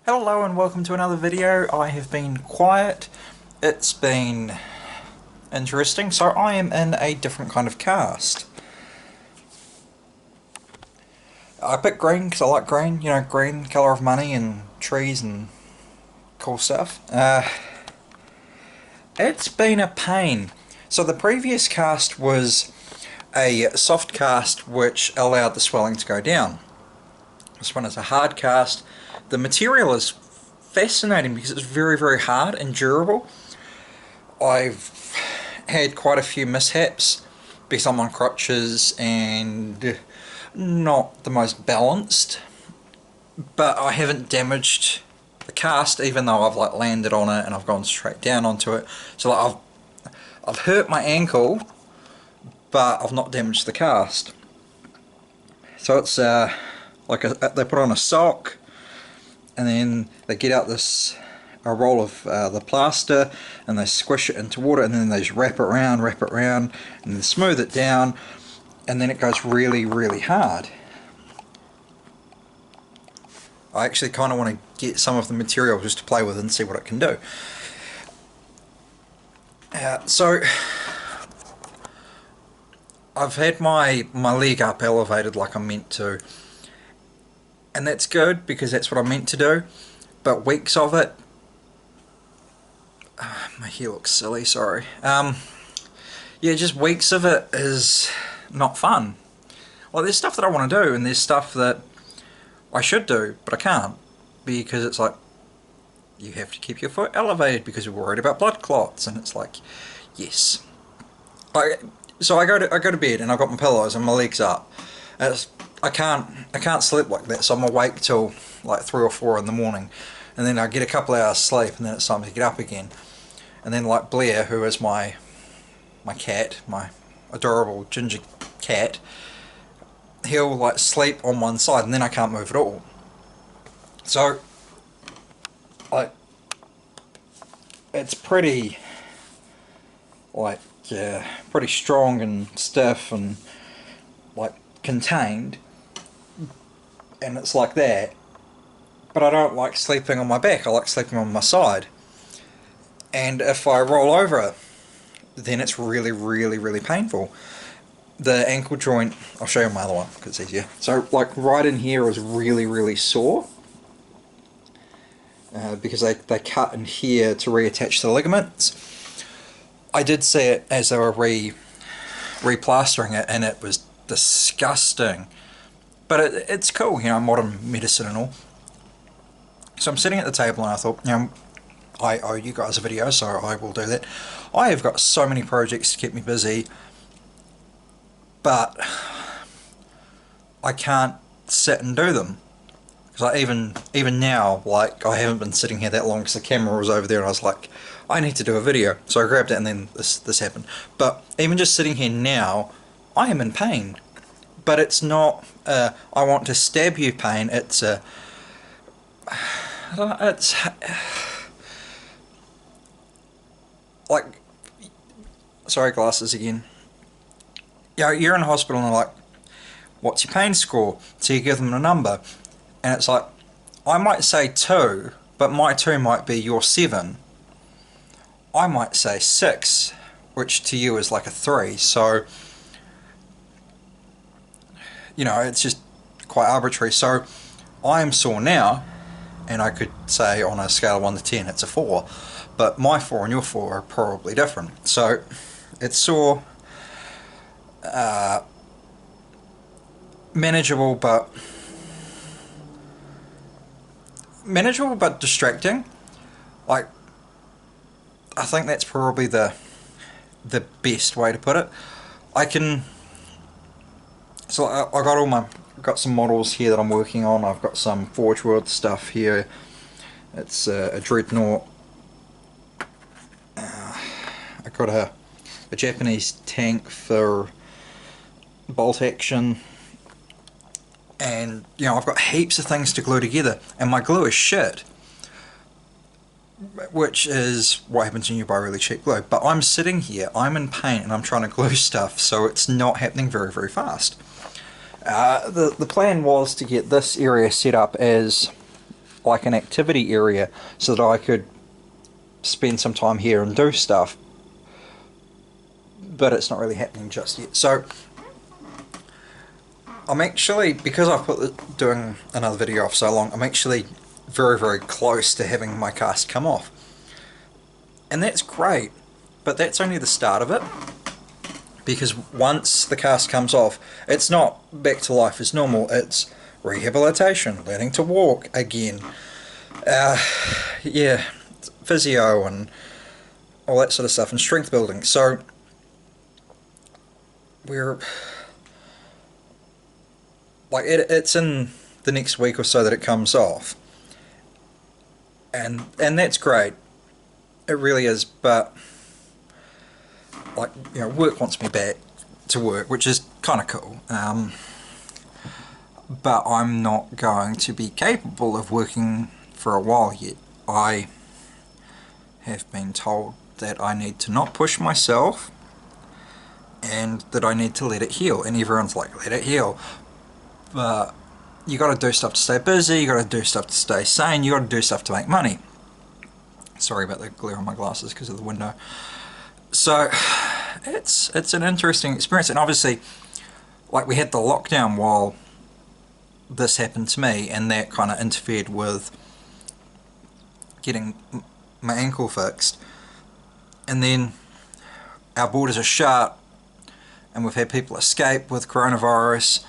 Hello and welcome to another video. I have been quiet. It's been interesting. So I am in a different kind of cast. I picked green because I like green. You know, green, colour of money and trees and cool stuff. It's been a pain. So the previous cast was a soft cast which allowed the swelling to go down. This one is a hard cast. The material is fascinating because it's very, very hard and durable. I've had quite a few mishaps because I'm on crutches and not the most balanced, but I haven't damaged the cast even though I've like landed on it and I've gone straight down onto it. So like I've hurt my ankle, but I've not damaged the cast. So it's they put on a sock and then they get out a roll of the plaster and they squish it into water and then they just wrap it around and then smooth it down and then it goes really, really hard. I actually kind of want to get some of the material just to play with and see what it can do. So I've had my leg up elevated like I'm meant to, and that's good because that's what I'm meant to do, but weeks of it, my hair looks silly, sorry, yeah, just weeks of it is not fun. Well, there's stuff that I want to do and there's stuff that I should do but I can't because it's like you have to keep your foot elevated because you're worried about blood clots, and it's like, yes. So I go to bed and I've got my pillows and my legs up. I can't sleep like that, so I'm awake till like 3 or 4 in the morning, and then I get a couple hours sleep, and then it's time to get up again. And then like Blair, who is my cat, my adorable ginger cat, he'll like sleep on one side, and then I can't move at all. So like it's pretty pretty strong and stiff and like contained, and it's like that, but I don't like sleeping on my back, I like sleeping on my side, and if I roll over then it's really, really, really painful. The ankle joint, I'll show you my other one because it's easier, so like right in here is really, really sore because they cut in here to reattach the ligaments. I did see it as they were replastering it and it was disgusting. But it's cool, you know, modern medicine and all. So I'm sitting at the table and I thought, you know, I owe you guys a video, so I will do that. I have got so many projects to keep me busy, but I can't sit and do them. Because even now, like, I haven't been sitting here that long because the camera was over there and I was like, I need to do a video. So I grabbed it and then this happened. But even just sitting here now, I am in pain. But it's not I want to stab you pain, it's it's like, sorry, glasses again. You know, you're in hospital and they're like, what's your pain score? So you give them a number. And it's like, I might say 2, but my 2 might be your 7. I might say 6, which to you is like a 3. So, you know, it's just quite arbitrary. So I am sore now, and I could say on a scale of 1 to 10 it's a 4, but my 4 and your 4 are probably different. So it's sore, manageable but distracting. Like, I think that's probably the best way to put it. So I got some models here that I'm working on. I've got some Forge World stuff here. It's a Dreadnought. I got a Japanese tank for bolt action. And, you know, I've got heaps of things to glue together, and my glue is shit, which is what happens when you buy really cheap glue. But I'm sitting here, I'm in pain, and I'm trying to glue stuff, so it's not happening very, very fast. The plan was to get this area set up as like an activity area so that I could spend some time here and do stuff, but it's not really happening just yet. So I'm actually, because I've put doing another video off so long, I'm actually very, very close to having my cast come off. And that's great, but that's only the start of it, because once the cast comes off, it's not back to life as normal, it's rehabilitation, learning to walk again, yeah, physio and all that sort of stuff, and strength building. So we're like, it's in the next week or so that it comes off, and that's great, it really is. But like, you know, work wants me back to work, which is kind of cool, but I'm not going to be capable of working for a while yet. I have been told that I need to not push myself and that I need to let it heal, and everyone's like, let it heal, but you got to do stuff to stay busy, you got to do stuff to stay sane, you got to do stuff to make money. Sorry about the glare on my glasses because of the window. So it's an interesting experience, and obviously, like, we had the lockdown while this happened to me, and that kind of interfered with getting my ankle fixed. And then our borders are shut, and we've had people escape with coronavirus,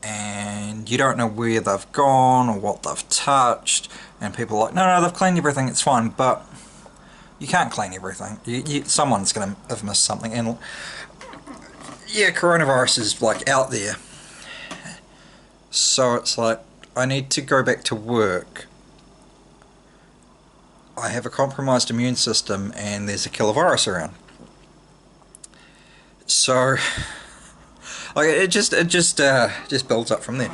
and you don't know where they've gone or what they've touched, and people are like, no, they've cleaned everything, it's fine. But you can't clean everything. Someone's going to have missed something, and yeah, coronavirus is like out there. So it's like, I need to go back to work. I have a compromised immune system, and there's a killer virus around. So like, it just builds up from there.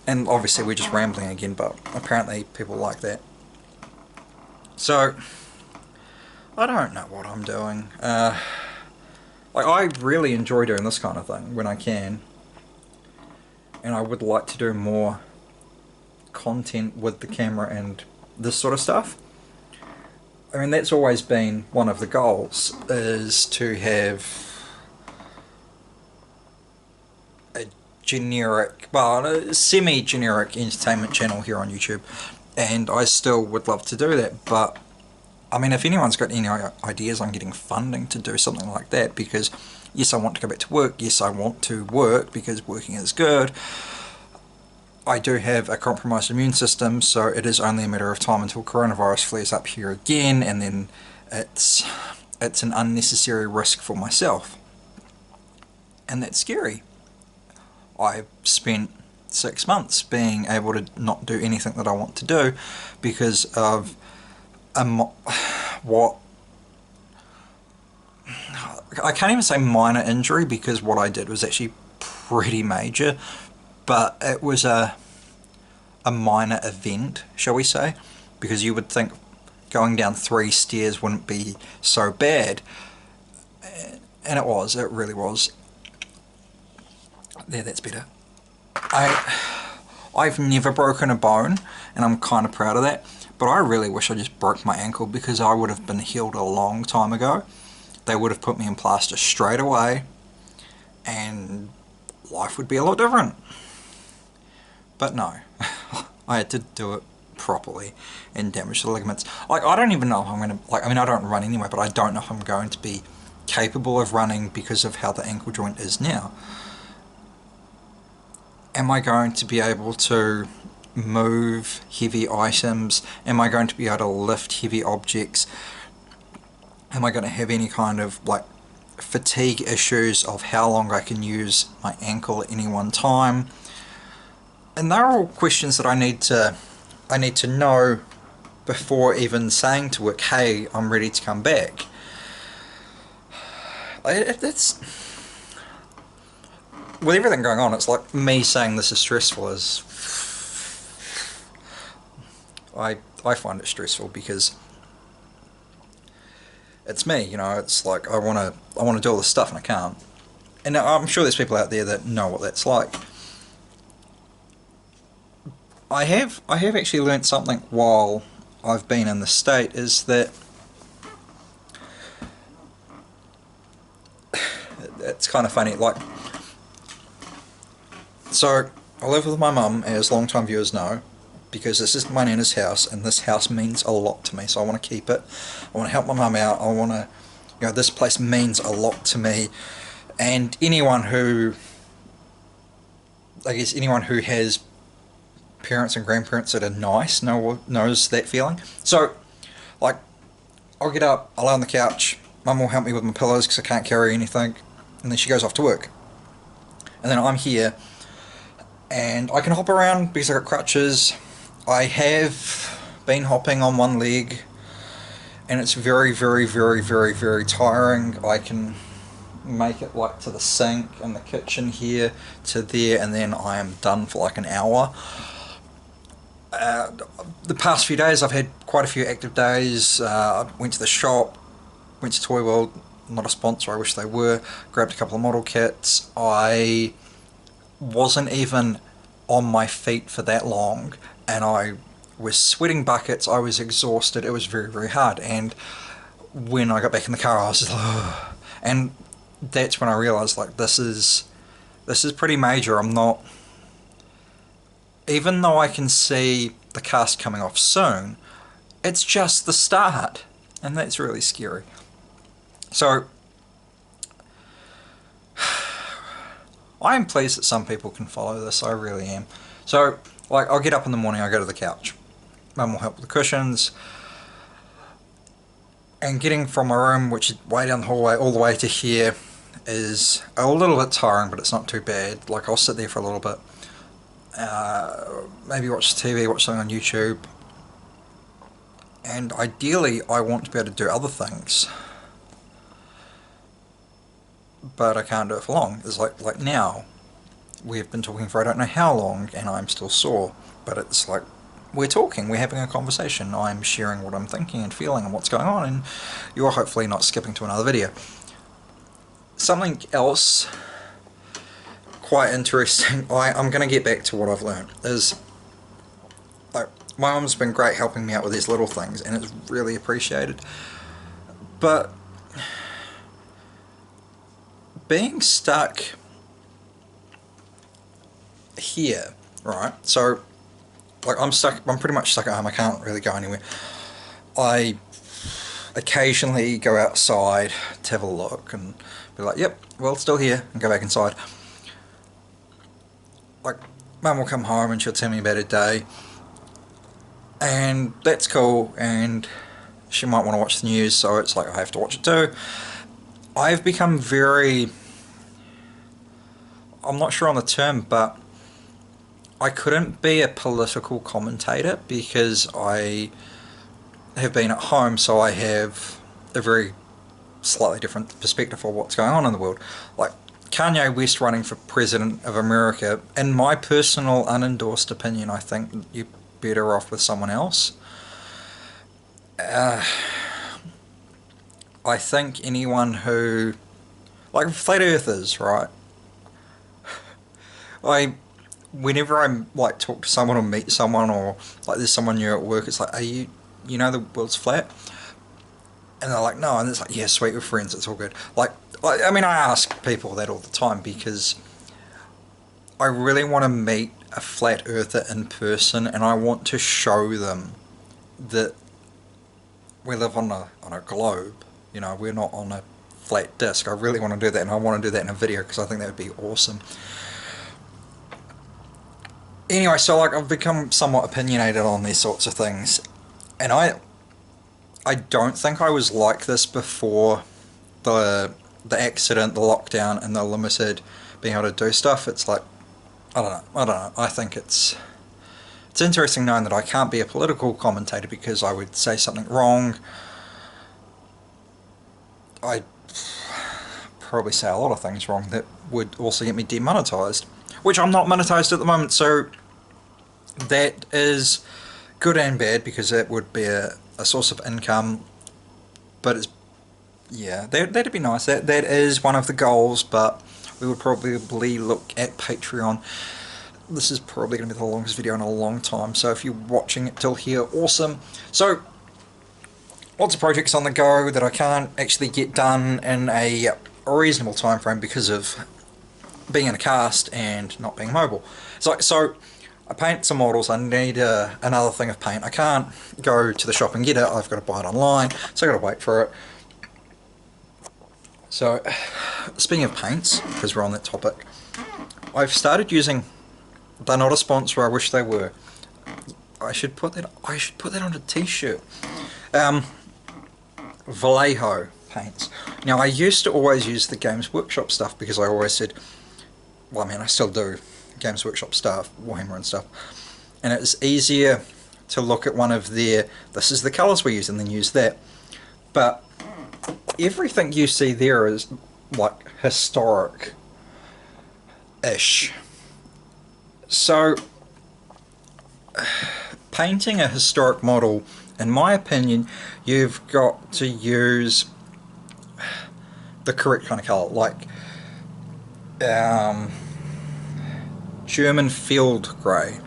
And obviously we're just rambling again, but apparently people like that. So I don't know what I'm doing. Like, I really enjoy doing this kind of thing when I can, and I would like to do more content with the camera and this sort of stuff. I mean, that's always been one of the goals, is to have a generic, well, a semi-generic entertainment channel here on YouTube, and I still would love to do that. But I mean, if anyone's got any ideas on getting funding to do something like that, because yes, I want to go back to work, yes, I want to work because working is good, I do have a compromised immune system, so it is only a matter of time until coronavirus flares up here again, and then it's an unnecessary risk for myself, and that's scary. I spent 6 months being able to not do anything that I want to do because of what I can't even say minor injury, because what I did was actually pretty major, but it was a minor event, shall we say, because you would think going down 3 stairs wouldn't be so bad, and it really was. There, that's better. I've never broken a bone, and I'm kind of proud of that, but I really wish I just broke my ankle, because I would have been healed a long time ago. They would have put me in plaster straight away, and life would be a lot different. But no, I had to do it properly and damage the ligaments. Like, I don't even know if I'm going to, like, I mean, I don't run anyway, but I don't know if I'm going to be capable of running because of how the ankle joint is now. Am I going to be able to move heavy items? Am I going to be able to lift heavy objects? Am I going to have any kind of, like, fatigue issues of how long I can use my ankle at any one time? And they're all questions that I need to know before even saying to work, hey, I'm ready to come back. It's, with everything going on, it's like me saying this is stressful is, I find it stressful because it's me, you know. It's like I want to do all this stuff and I can't. And I'm sure there's people out there that know what that's like. I have actually learnt something while I've been in the state, is that it's kind of funny. Like, so I live with my mum, as long-time viewers know, because this is my nana's house, and this house means a lot to me. So I want to keep it. I want to help my mum out. I want to, this place means a lot to me, and anyone who, I guess, anyone who has parents and grandparents that are nice knows that feeling. So, like, I'll get up, I'll lay on the couch, mum will help me with my pillows because I can't carry anything, and then she goes off to work. And then I'm here, and I can hop around because I've got crutches. I have been hopping on one leg, and it's very, very, very, very, very tiring. I can make it like to the sink and the kitchen here to there, and then I am done for like an hour. The past few days I've had quite a few active days. I went to the shop, went to Toy World, not a sponsor, I wish they were, grabbed a couple of model kits. I wasn't even on my feet for that long, and I was sweating buckets, I was exhausted, it was very, very hard. And when I got back in the car I was just like, ugh. And that's when I realised, like, this is pretty major. I'm not, even though I can see the cast coming off soon, it's just the start, and that's really scary. So I am pleased that some people can follow this, I really am. So, like, I'll get up in the morning, I'll go to the couch, mum will help with the cushions, and getting from my room, which is way down the hallway, all the way to here is a little bit tiring, but it's not too bad. Like, I'll sit there for a little bit, maybe watch TV, watch something on YouTube, and ideally I want to be able to do other things, but I can't do it for long. It's like now, we've been talking for I don't know how long, and I'm still sore, but it's like, we're talking, we're having a conversation, I'm sharing what I'm thinking and feeling and what's going on, and you're hopefully not skipping to another video. Something else quite interesting, I'm going to get back to what I've learned, is, like, my mum's been great helping me out with these little things, and it's really appreciated, but being stuck here, right, so, like, I'm pretty much stuck at home, I can't really go anywhere. I occasionally go outside to have a look and be like, yep, well, it's still here, and go back inside. Like, mum will come home and she'll tell me about her day, and that's cool, and she might want to watch the news, so it's like I have to watch it too. I've become very, I'm not sure on the term, but I couldn't be a political commentator because I have been at home, so I have a very slightly different perspective of what's going on in the world. Like, Kanye West running for President of America, in my personal unendorsed opinion, I think you're better off with someone else. I think anyone who, like, flat earthers, right? Whenever I, like, talk to someone or meet someone, or like there's someone new at work, it's like, are you know the world's flat? And they're like, no, and it's like, yeah, sweet, we're friends, it's all good. Like, I mean, I ask people that all the time because I really want to meet a flat earther in person, and I want to show them that we live on a globe, you know, we're not on a flat disc. I really want to do that, and I want to do that in a video because I think that would be awesome. Anyway, so, like, I've become somewhat opinionated on these sorts of things, and I don't think I was like this before the accident, the lockdown, and the limited being able to do stuff. It's like, I don't know, I think it's interesting knowing that I can't be a political commentator because I would say something wrong. I probably say a lot of things wrong that would also get me demonetized, which I'm not monetized at the moment, so that is good and bad because that would be a source of income, but it's, yeah, that'd be nice. That is one of the goals, but we would probably look at Patreon. this is probably going to be the longest video in a long time, so if you're watching it till here, awesome. So, lots of projects on the go that I can't actually get done in a reasonable time frame because of being in a cast and not being mobile. So I paint some models, I need another thing of paint. I can't go to the shop and get it, I've got to buy it online, so I've got to wait for it. So, speaking of paints, because we're on that topic, I've started using, they're not a sponsor, I wish they were. I should put that on a t-shirt. Vallejo paints. Now I used to always use the Games Workshop stuff because I always said, well, I mean I still do Games Workshop stuff, Warhammer and stuff, and it's easier to look at one of their, this is the colours we use, and then use that. But everything you see there is like historic-ish. So painting a historic model, in my opinion, you've got to use the correct kind of colour, like German field grey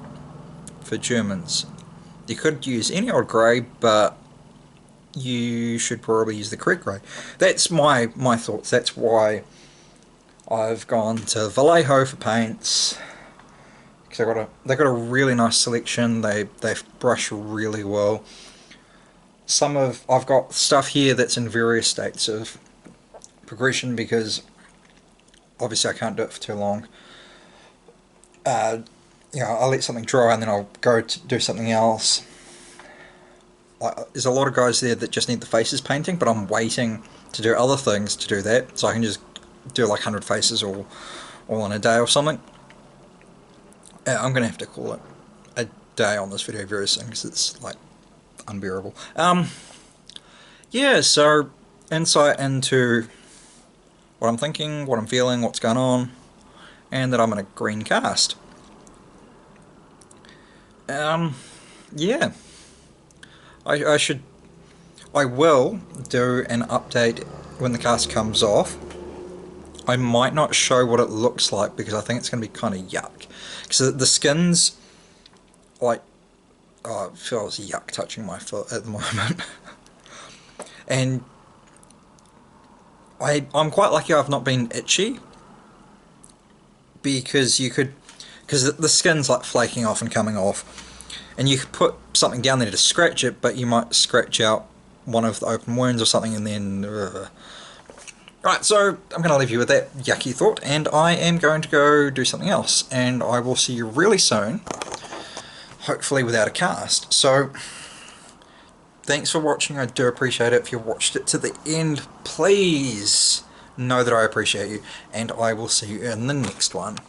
for Germans. You could use any old grey, but you should probably use the correct grey. That's my thoughts. That's why I've gone to Vallejo for paints, because they've got a really nice selection. They brush really well. I've got stuff here that's in various states of progression because obviously I can't do it for too long. I'll let something dry and then I'll go to do something else. There's a lot of guys there that just need the faces painting, but I'm waiting to do other things to do that, so I can just do like 100 faces all in a day or something. I'm going to have to call it a day on this video very soon because it's like unbearable. Yeah, so insight into what I'm thinking, what I'm feeling, what's going on, and that I'm in a green cast. Yeah, I will do an update when the cast comes off. I might not show what it looks like because I think it's going to be kind of yuck. Because the skin's like, oh, it feels yuck touching my foot at the moment. And I'm quite lucky I've not been itchy, because the skin's like flaking off and coming off, and you could put something down there to scratch it, but you might scratch out one of the open wounds or something, and then right, so I'm going to leave you with that yucky thought, and I am going to go do something else, and I will see you really soon, hopefully without a cast. So thanks for watching. I do appreciate it. If you watched it to the end, please know that I appreciate you, and I will see you in the next one.